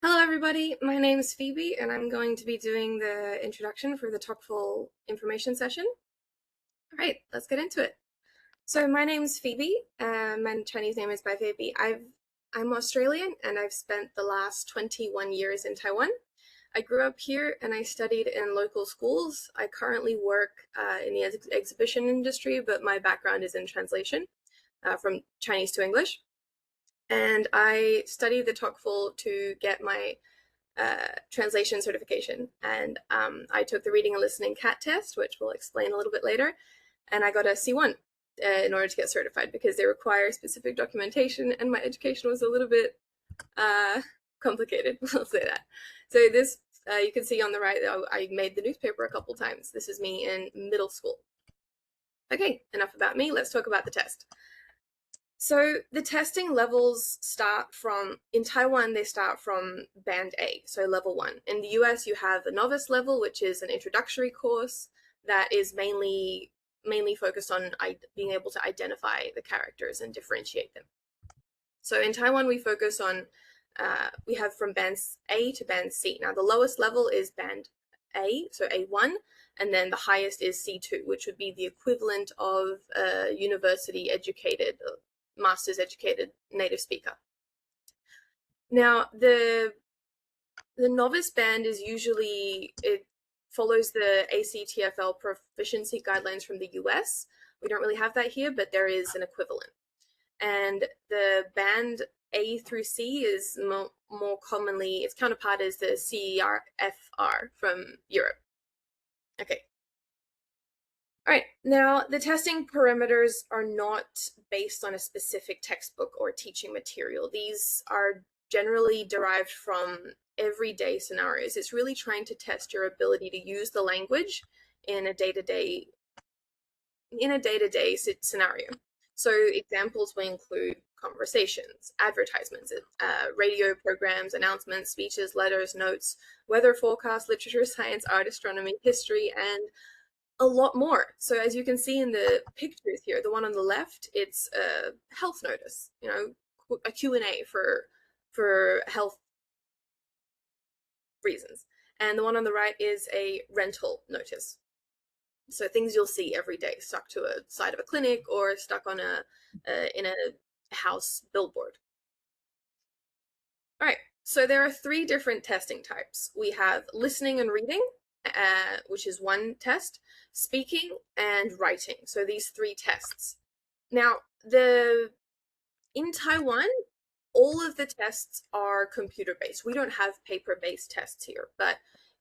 Hello everybody, my name is Phoebe and I'm going to be doing the introduction for the TOCFL information session. All right, let's get into it. So my name is Phoebe, my Chinese name is Bai Phoebe. I'm Australian and I've spent the last 21 years in Taiwan. I grew up here and I studied in local schools. I currently work in the exhibition industry, but my background is in translation from Chinese to English. And I studied the TOCFL to get my translation certification. And I took the reading and listening CAT test, which we'll explain a little bit later, and I got a C1 in order to get certified because they require specific documentation, and my education was a little bit complicated, we'll say that. So this, you can see on the right, I made the newspaper a couple times. This is me in middle school. Okay, enough about me, let's talk about the test. So the testing levels start from, in Taiwan, they start from band A, so level 1. In the US, you have the novice level, which is an introductory course that is mainly focused on being able to identify the characters and differentiate them. So in Taiwan, we focus on, we have from band A to band C. Now the lowest level is band A, so A1, and then the highest is C2, which would be the equivalent of a university educated, master's educated native speaker. Now the novice band is usually, it follows the TOCFL proficiency guidelines from the US. We don't really have that here, but there is an equivalent. And the band A through C is more commonly, its counterpart is the CERFR from Europe. Okay. All right, now the testing parameters are not based on a specific textbook or teaching material. These are generally derived from everyday scenarios. It's really trying to test your ability to use the language in a day-to-day scenario. So examples will include conversations, advertisements, radio programs, announcements, speeches, letters, notes, weather forecasts, literature, science, art, astronomy, history, and a lot more. So as you can see in the pictures here, the one on the left, it's a health notice, you know, a Q&A for health reasons. And the one on the right is a rental notice. So things you'll see every day, stuck to a side of a clinic or stuck on in a house billboard. All right, so there are 3 different testing types. We have listening and reading, which is one test, speaking, and writing. So these 3 tests. Now, in Taiwan, all of the tests are computer-based. We don't have paper-based tests here, but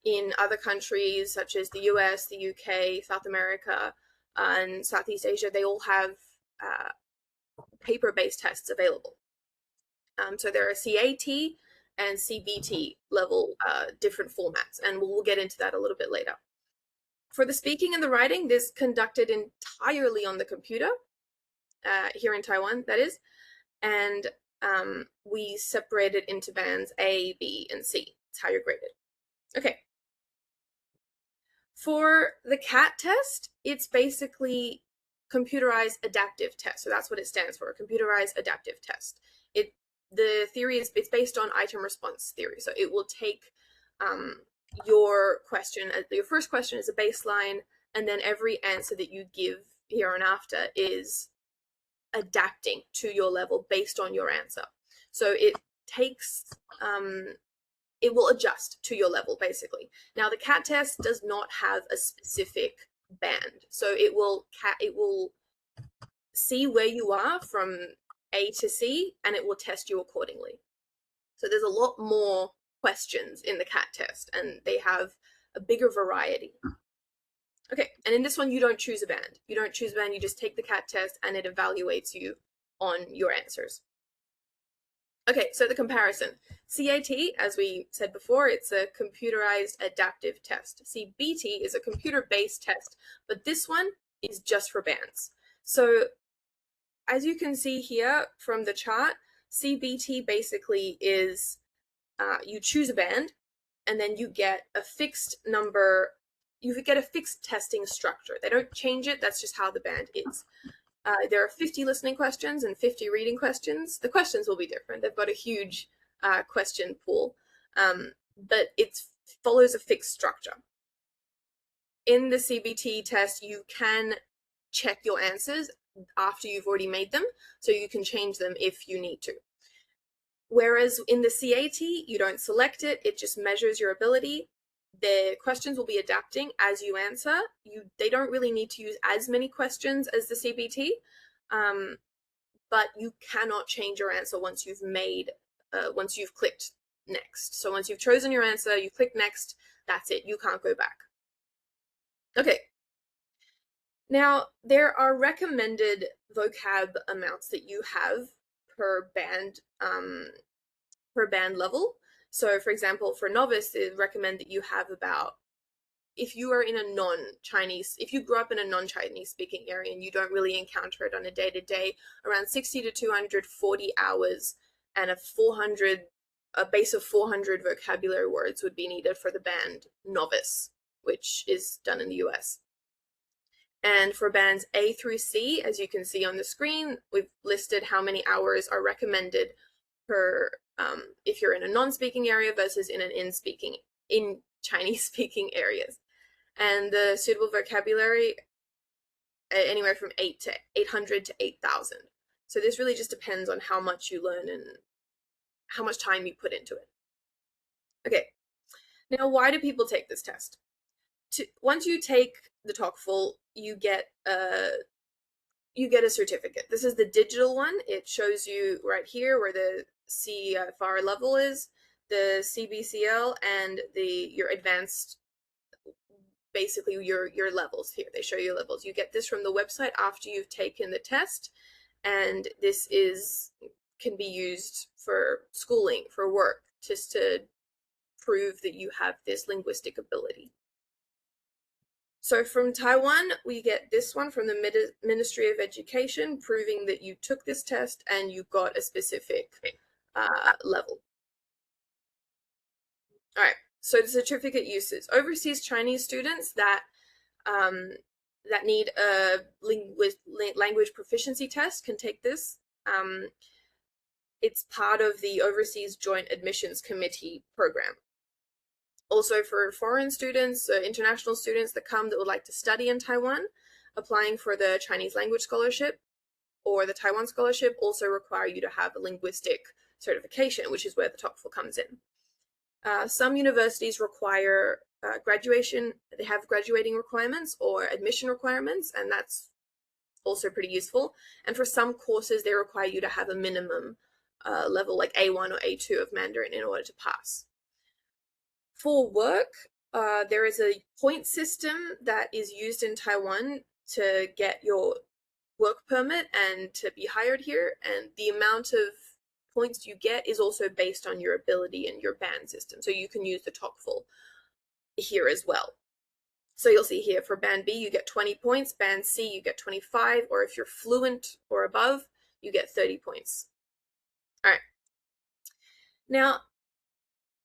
in other countries such as the US, the UK, South America, and Southeast Asia, they all have paper-based tests available. So there are CAT and CBT level different formats, and we'll get into that a little bit later. For the speaking and the writing, this is conducted entirely on the computer, here in Taiwan, that is, and we separate it into bands A, B, and C. It's how you're graded. Okay. For the CAT test, it's basically computerized adaptive test. So that's what it stands for, computerized adaptive test. The theory is, it's based on item response theory. So it will take your question, your first question is a baseline, and then every answer that you give here and after is adapting to your level based on your answer. So it takes, it will adjust to your level, basically. Now, the CAT test does not have a specific band. So it will see where you are from A to C, and it will test you accordingly. So there's a lot more questions in the CAT test, and they have a bigger variety. Okay, and in this one, you don't choose a band. You don't choose a band, you just take the CAT test, and it evaluates you on your answers. Okay, so the comparison. CAT, as we said before, it's a computerized adaptive test. CBT is a computer-based test, but this one is just for bands. So as you can see here from the chart, CBT basically is you choose a band, and then you get a fixed number, you get a fixed testing structure. They don't change it, that's just how the band is. There are 50 listening questions and 50 reading questions. The questions will be different. They've got a huge question pool. but it follows a fixed structure. In the CBT test, you can check your answers after you've already made them, so you can change them if you need to. Whereas in the CAT, you don't select it, it just measures your ability. The questions will be adapting as you answer. They don't really need to use as many questions as the CBT, but you cannot change your answer once you've clicked next. So once you've chosen your answer, you click next, that's it, you can't go back. Okay. Now, there are recommended vocab amounts that you have per band level. So, for example, for novice, they recommend that you have about, if you are in a non-Chinese, if you grew up in a non-Chinese speaking area and you don't really encounter it on a day-to-day, around 60 to 240 hours and a base of 400 vocabulary words would be needed for the band novice, which is done in the US. And for bands A through C, as you can see on the screen, we've listed how many hours are recommended per if you're in a non-speaking area versus in Chinese speaking areas. And the suitable vocabulary anywhere from 800 to 8,000. So this really just depends on how much you learn and how much time you put into it. Okay, now why do people take this test? Once you take the TOCFL, you get a certificate. This is the digital one. It shows you right here where the CFR level is, the CBCL, and your advanced, basically your levels here. They show you levels. You get this from the website after you've taken the test, and this can be used for schooling, for work, just to prove that you have this linguistic ability. So from Taiwan, we get this one from the Ministry of Education, proving that you took this test and you got a specific level. All right, so the certificate uses. Overseas Chinese students that need a language proficiency test can take this. It's part of the Overseas Joint Admissions Committee program. Also for foreign students, international students that would like to study in Taiwan, applying for the Chinese language scholarship or the Taiwan scholarship also require you to have a linguistic certification, which is where the TOCFL comes in. Some universities require graduation, they have graduating requirements or admission requirements, and that's also pretty useful. And for some courses, they require you to have a minimum level like A1 or A2 of Mandarin in order to pass. For work, there is a point system that is used in Taiwan to get your work permit and to be hired here, and the amount of points you get is also based on your ability and your band system. So you can use the TOCFL here as well. So you'll see here for band B, you get 20 points, band C, you get 25, or if you're fluent or above, you get 30 points. All right. Now,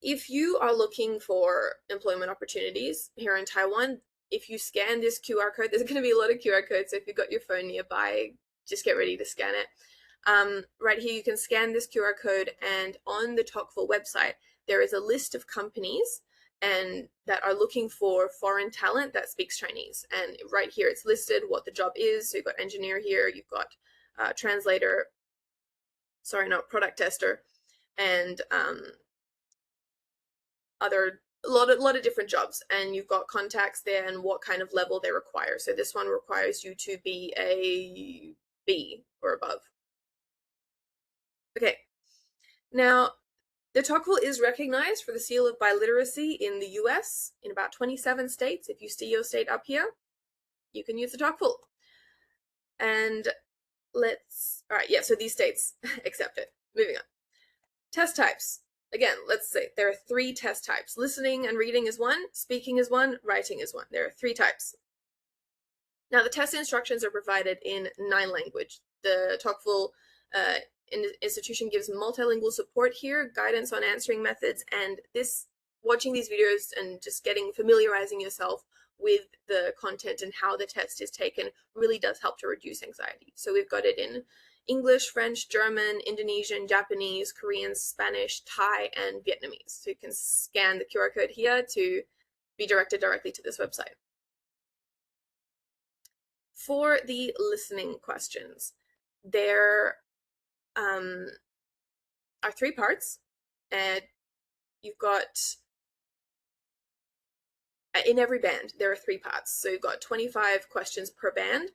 if you are looking for employment opportunities here in Taiwan, if you scan this QR code, there's going to be a lot of QR codes, so if you've got your phone nearby, just get ready to scan it. Right here, you can scan this QR code, and on the TOCFL website, there is a list of companies and that are looking for foreign talent that speaks Chinese. And right here, it's listed what the job is. So you've got engineer here, you've got translator, product tester, and a lot of different jobs, and you've got contacts there and what kind of level they require. So this one requires you to be a B or above. Okay, now the TOCFL is recognized for the seal of biliteracy in the US in about 27 states. If you see your state up here, you can use the TOCFL. And all right, yeah, so these states accept it. Moving on. Test types. Again, let's say there are 3 test types. Listening and reading is one, speaking is one, writing is one. There are 3 types. Now, the test instructions are provided in 9 languages. The TOCFL institution gives multilingual support here, guidance on answering methods, and watching these videos and just familiarizing yourself with the content and how the test is taken really does help to reduce anxiety. So we've got it English, French, German, Indonesian, Japanese, Korean, Spanish, Thai, and Vietnamese. So you can scan the QR code here to be directed directly to this website. For the listening questions, there are 3 parts, and you've got, in every band, there are 3 parts. So you've got 25 questions per band.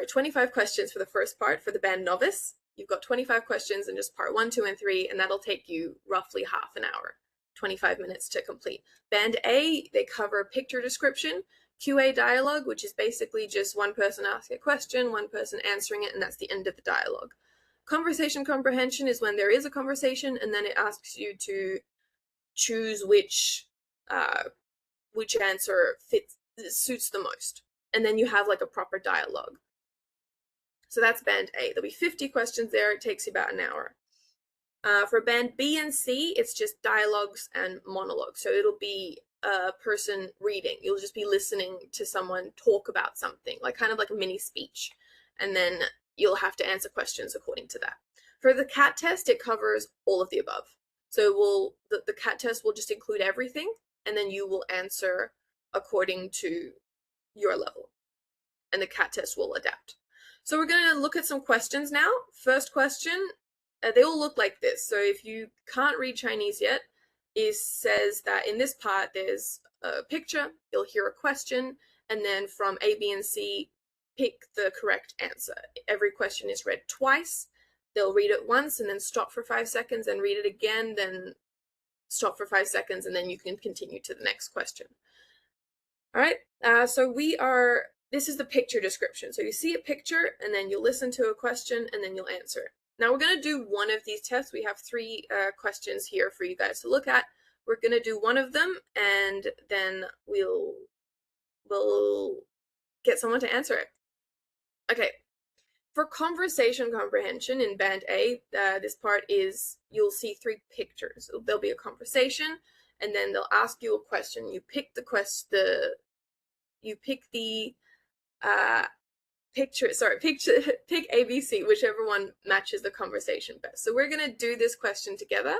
25 questions for the first part for the band novice. You've got 25 questions in just part 1, 2, and 3, and that'll take you roughly half an hour, 25 minutes to complete. Band A, they cover picture description, QA dialogue, which is basically just one person asking a question, one person answering it, and that's the end of the dialogue. Conversation comprehension is when there is a conversation, and then it asks you to choose which answer suits the most. And then you have like a proper dialogue. So that's band A. There'll be 50 questions there. It takes you about an hour. For band B and C, it's just dialogues and monologues. So it'll be a person reading. You'll just be listening to someone talk about something, like kind of like a mini speech. And then you'll have to answer questions according to that. For the CAT test, it covers all of the above. So the CAT test will just include everything, and then you will answer according to your level, and the CAT test will adapt. So we're going to look at some questions now. First question, they all look like this. So if you can't read Chinese yet, it says that in this part there's a picture, you'll hear a question, and then from A, B, and C, pick the correct answer. Every question is read twice. They'll read it once and then stop for 5 seconds and read it again, then stop for 5 seconds, and then you can continue to the next question. All right, so this is the picture description. So you see a picture, and then you listen to a question, and then you'll answer it. Now we're going to do one of these tests. We have 3 questions here for you guys to look at. We're going to do one of them, and then we'll get someone to answer it. Okay, for conversation comprehension in band A, this part is you'll see 3 pictures. So there'll be a conversation, and then they'll ask you a question. You pick the pick ABC, whichever one matches the conversation best. So we're going to do this question together,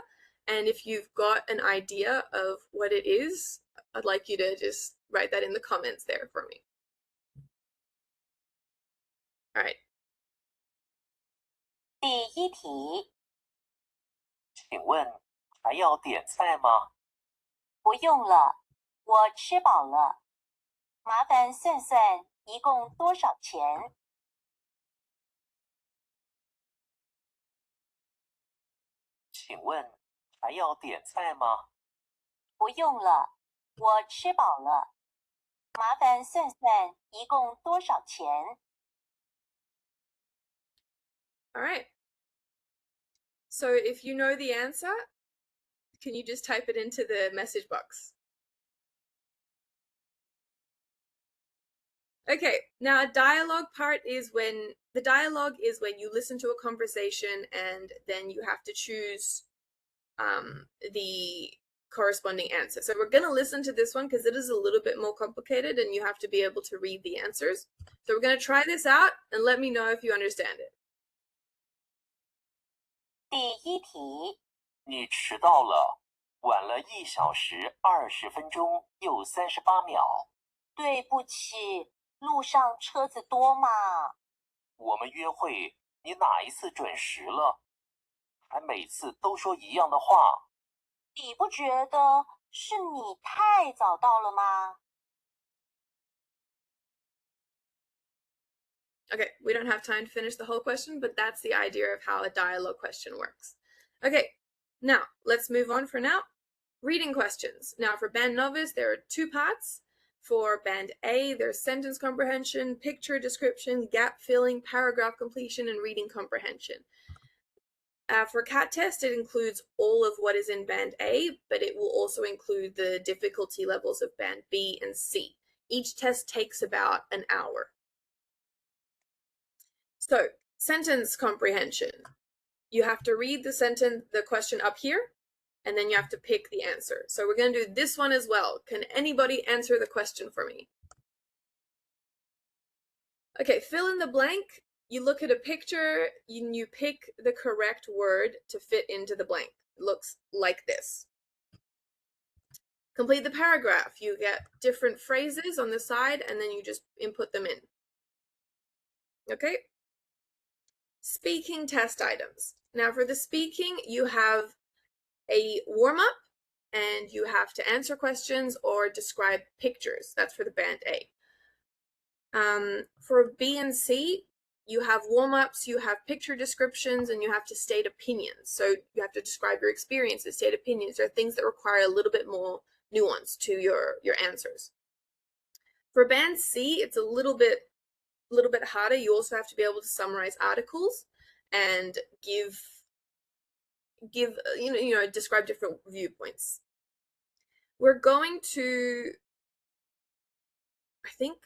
and if you've got an idea of what it is, I'd like you to just write that in the comments there for me. All right. 第1题，请问还要点菜吗？不用了，我吃饱了。麻烦算算一共多少钱？请问还要点菜吗？不用了，我吃饱了。麻烦算算一共多少钱？ All right. So if you know the answer, can you just type it into the message box? Okay, now dialogue part is when you listen to a conversation and then you have to choose the corresponding answer. So we're going to listen to this one because it is a little bit more complicated and you have to be able to read the answers. So we're going to try this out and let me know if you understand it. 第1题，你迟到了，晚了1小时20分钟又38秒。对不起，路上车子多嘛？我们约会，你哪一次准时了？还每次都说一样的话。你不觉得是你太早到了吗？ Okay, we don't have time to finish the whole question, but that's the idea of how a dialogue question works. Okay, now let's move on for now. Reading questions. Now for band novice, there are 2 parts. For band A, there's sentence comprehension, picture description, gap filling, paragraph completion, and reading comprehension. For CAT test, it includes all of what is in band A, but it will also include the difficulty levels of band B and C. Each test takes about an hour. So, sentence comprehension. You have to read the question up here, and then you have to pick the answer. So we're going to do this one as well. Can anybody answer the question for me? Okay, fill in the blank. you look at a picture, you pick the correct word to fit into the blank. It looks like this. Complete the paragraph. You get different phrases on the side, and then you just input them in. Okay? Speaking test items. Now, for the speaking, you have a warm-up, and you have to answer questions or describe pictures. That's for the band A. For B and C, you have warm-ups, you have picture descriptions, and you have to state opinions. So you have to describe your experiences, state opinions. There are things that require a little bit more nuance to your answers. For band C, it's a little bit harder. You also have to be able to summarize articles and describe different viewpoints. We're going to, I think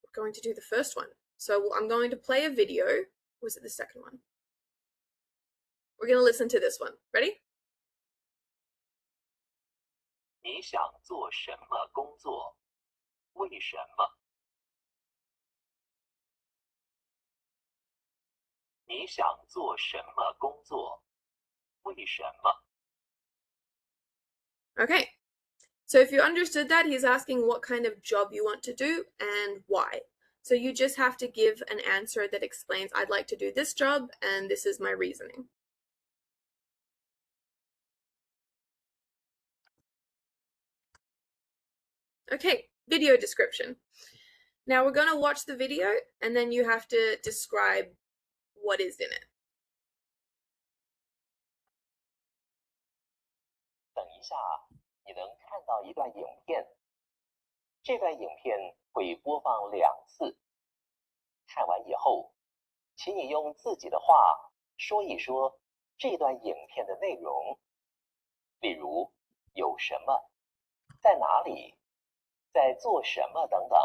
we're going to do the first one. So I'm going to play a video. Was it the second one? We're going to listen to this one. Ready? 你想做什么工作？为什么？你想做什么工作？为什么？ Okay. So if you understood that, he's asking what kind of job you want to do and why. So you just have to give an answer that explains, I'd like to do this job, and this is my reasoning. Okay, video description. Now we're going to watch the video, and then you have to describe what is in it. 等一下，你能看到一段影片。这段影片会播放2次。看完以后，请你用自己的话说一说这段影片的内容，例如有什么，在哪里，在做什么等等。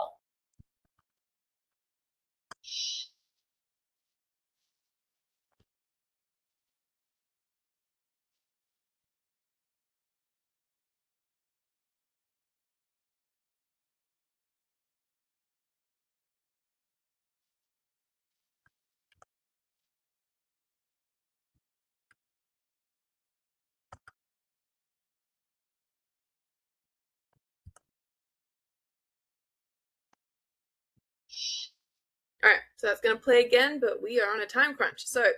All right, so that's going to play again, but we are on a time crunch. So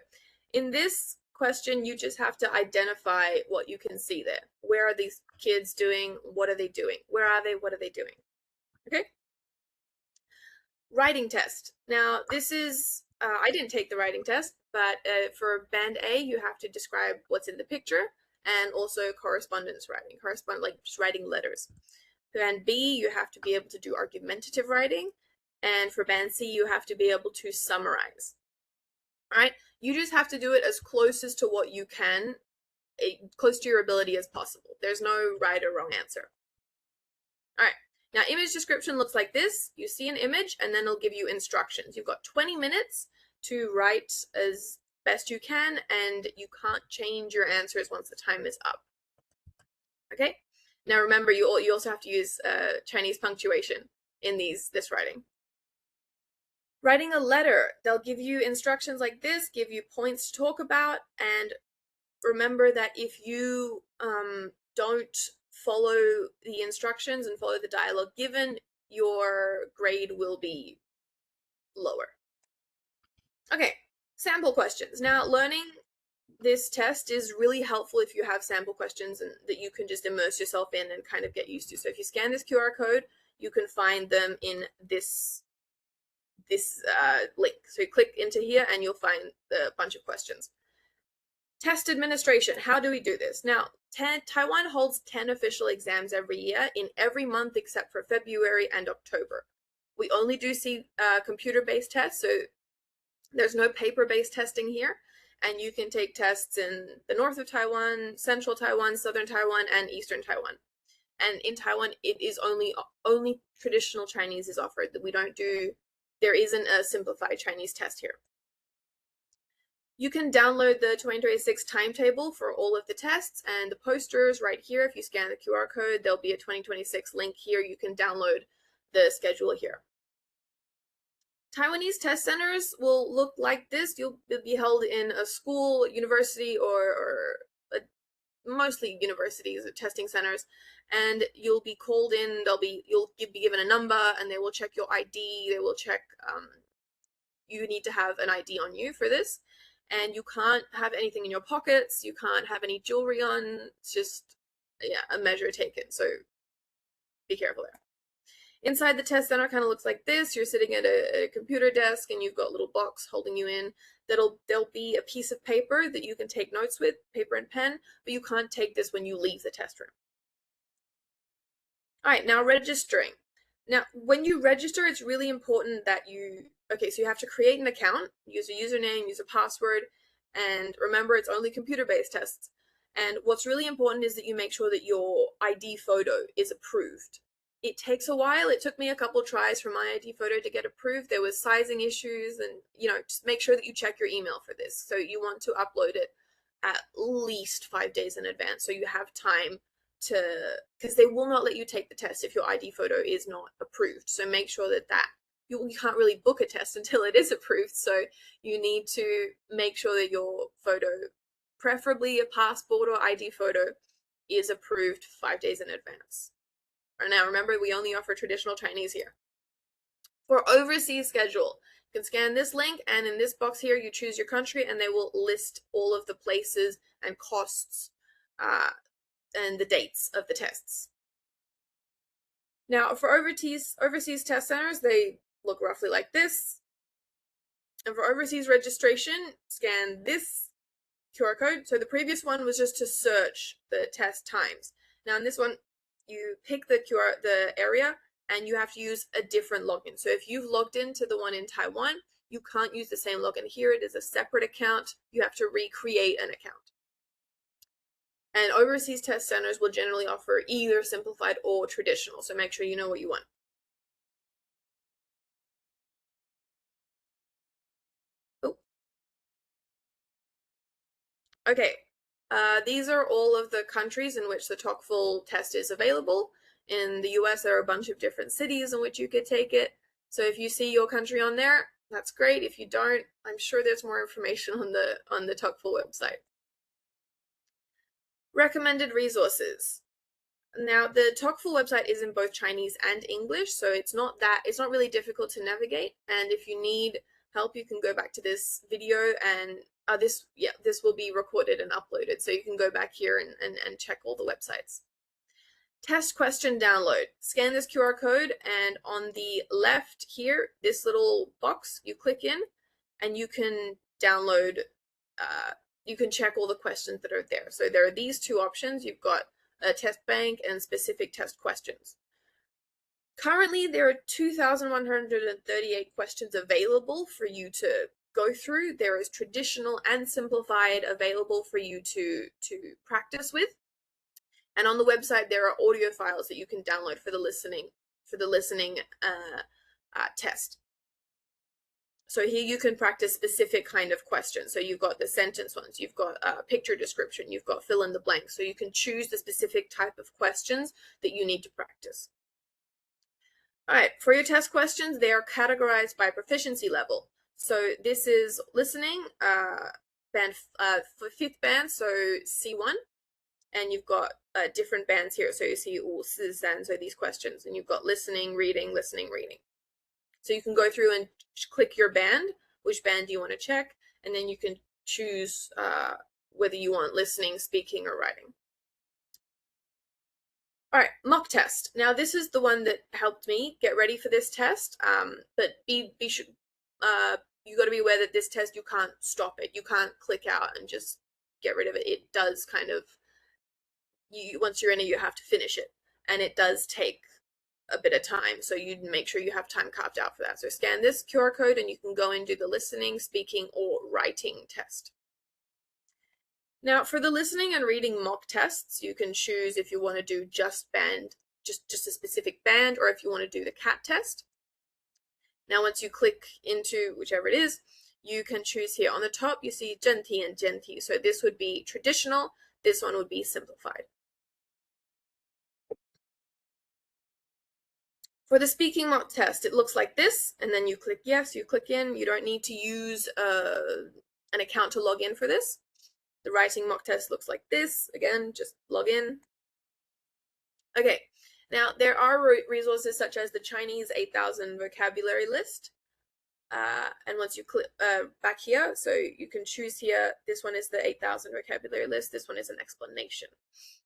in this question, you just have to identify what you can see there. Where are these kids doing? What are they doing? Where are they? What are they doing? Okay. Writing test. Now, this is, I didn't take the writing test, but for band A, you have to describe what's in the picture and also correspondence writing, like just writing letters. Band B, you have to be able to do argumentative writing. And for band C, you have to be able to summarize. All right, you just have to do it as close as to what you can, close to your ability as possible. There's no right or wrong answer. All right, now image description looks like this. You see an image and then it'll give you instructions. You've got 20 minutes to write as best you can, and you can't change your answers once the time is up. Okay, now remember, you also have to use Chinese punctuation in this writing. Writing a letter, they'll give you instructions like this, give you points to talk about, and remember that if you don't follow the instructions and follow the dialogue given, your grade will be lower. Okay, sample questions. Now, learning this test is really helpful if you have sample questions and that you can just immerse yourself in and kind of get used to. So if you scan this QR code, you can find them in this link. So you click into here and you'll find a bunch of questions. Test administration. How do we do this? Now, Taiwan holds 10 official exams every year in every month except for February and October. We only do see computer-based tests, so there's no paper-based testing here. And you can take tests in the north of Taiwan, central Taiwan, southern Taiwan, and eastern Taiwan. And in Taiwan, it is only traditional Chinese is offered. That we don't do. There isn't a simplified Chinese test here. You can download the 2026 timetable for all of the tests and the posters right here. If you scan the QR code, there'll be a 2026 link here. You can download the schedule here. Taiwanese test centers will look like this. You'll be held in a school, university, or mostly universities or testing centers, and you'll be called in. You'll be given a number, and they will check your ID. They will check. You need to have an ID on you for this, and you can't have anything in your pockets. You can't have any jewelry on. It's just a measure taken. So be careful there. Inside the test center kind of looks like this. You're sitting at a computer desk and you've got a little box holding you in. There'll be a piece of paper that you can take notes with, paper and pen, but you can't take this when you leave the test room. All right, now registering. Now, when you register, it's really important that so you have to create an account, use a username, use a password, and remember it's only computer-based tests. And what's really important is that you make sure that your ID photo is approved. It takes a while. It took me a couple tries for my ID photo to get approved. There was sizing issues, and just make sure that you check your email for this. So you want to upload it at least 5 days in advance so you have time because they will not let you take the test if your ID photo is not approved. So make sure that you can't really book a test until it is approved. So you need to make sure that your photo, preferably a passport or ID photo, is approved 5 days in advance. Now, remember, we only offer traditional Chinese here. For overseas schedule, you can scan this link, and in this box here, you choose your country, and they will list all of the places and costs and the dates of the tests. Now, for overseas test centers, they look roughly like this. And for overseas registration, scan this QR code. So the previous one was just to search the test times. Now, in this one, you pick the area, and you have to use a different login. So if you've logged into the one in Taiwan, you can't use the same login here. It is a separate account. You have to recreate an account. And overseas test centers will generally offer either simplified or traditional, so make sure you know what you want. Oh. Okay, these are all of the countries in which the TOCFL test is available. In the US, there are a bunch of different cities in which you could take it. So if you see your country on there, that's great. If you don't, I'm sure there's more information on the TOCFL website. Recommended resources. Now, the TOCFL website is in both Chinese and English, so it's not really difficult to navigate. And if you need help, you can go back to this video, and this will be recorded and uploaded, so you can go back here and check all the websites. Test question download. Scan this QR code, and on the left here, this little box, you click in, and you can download. You can check all the questions that are there. So there are these two options. You've got a test bank and specific test questions. Currently, there are 2,138 questions available for you to go through. There is traditional and simplified available for you to practice with. And on the website, there are audio files that you can download for the listening test. So here you can practice specific kind of questions. So you've got the sentence ones, you've got picture description, you've got fill in the blank. So you can choose the specific type of questions that you need to practice. All right, for your test questions, they are categorized by proficiency level. So this is listening, band for 5th band, so C1, and you've got different bands here. So you see 5、4、3, so these questions, and you've got listening, reading, listening, reading. So you can go through and click your band, which band do you want to check, and then you can choose whether you want listening, speaking, or writing. All right, mock test. Now this is the one that helped me get ready for this test, but you got to be aware that this test, you can't stop it. You can't click out and just get rid of it. It does kind of, once you're in it, you have to finish it, and it does take a bit of time, so you make sure you have time carved out for that. So scan this QR code and you can go and do the listening, speaking, or writing test. Now, for the listening and reading mock tests, you can choose if you want to do just a specific band, or if you want to do the CAT test. Now, once you click into whichever it is, you can choose here. On the top, you see 正题 and 简题. So this would be traditional, this one would be simplified. For the speaking mock test, it looks like this, and then you click yes, you click in. You don't need to use an account to log in for this. The writing mock test looks like this. Again, just log in. Okay, now there are resources such as the Chinese 8,000 vocabulary list. And once you click back here, so you can choose here, this one is the 8,000 vocabulary list, this one is an explanation.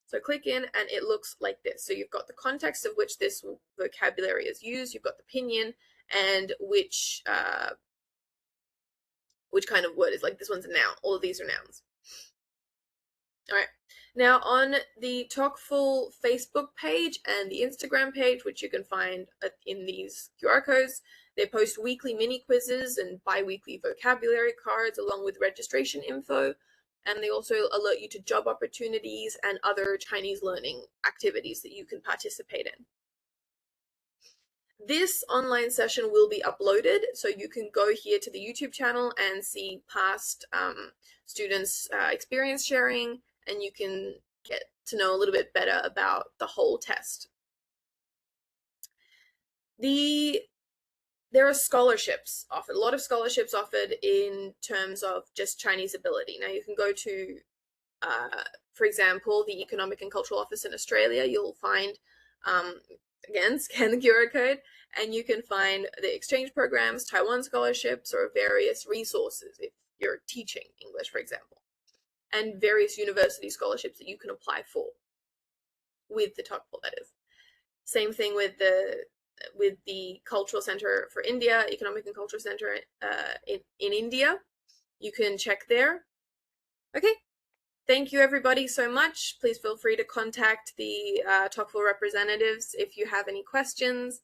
So click in and it looks like this. So you've got the context of which this vocabulary is used, you've got the pinyin, and which kind of word is, like this one's a noun. All of these are nouns. All right. Now on the TOCFL Facebook page and the Instagram page, which you can find in these QR codes, they post weekly mini quizzes and bi-weekly vocabulary cards along with registration info. And they also alert you to job opportunities and other Chinese learning activities that you can participate in. This online session will be uploaded, so you can go here to the YouTube channel and see past students' experience sharing, and you can get to know a little bit better about the whole test. There are scholarships offered, a lot of scholarships offered in terms of just Chinese ability. Now you can go to, for example, the Economic and Cultural Office in Australia. You'll find, again, scan the QR code, and you can find the exchange programs, Taiwan scholarships, or various resources if you're teaching English, for example, and various university scholarships that you can apply for with the TOCFL, that is. Same thing with the Cultural Center for India, Economic and Cultural Center in India. You can check there. Okay, thank you everybody so much. Please feel free to contact the TOCFL representatives if you have any questions.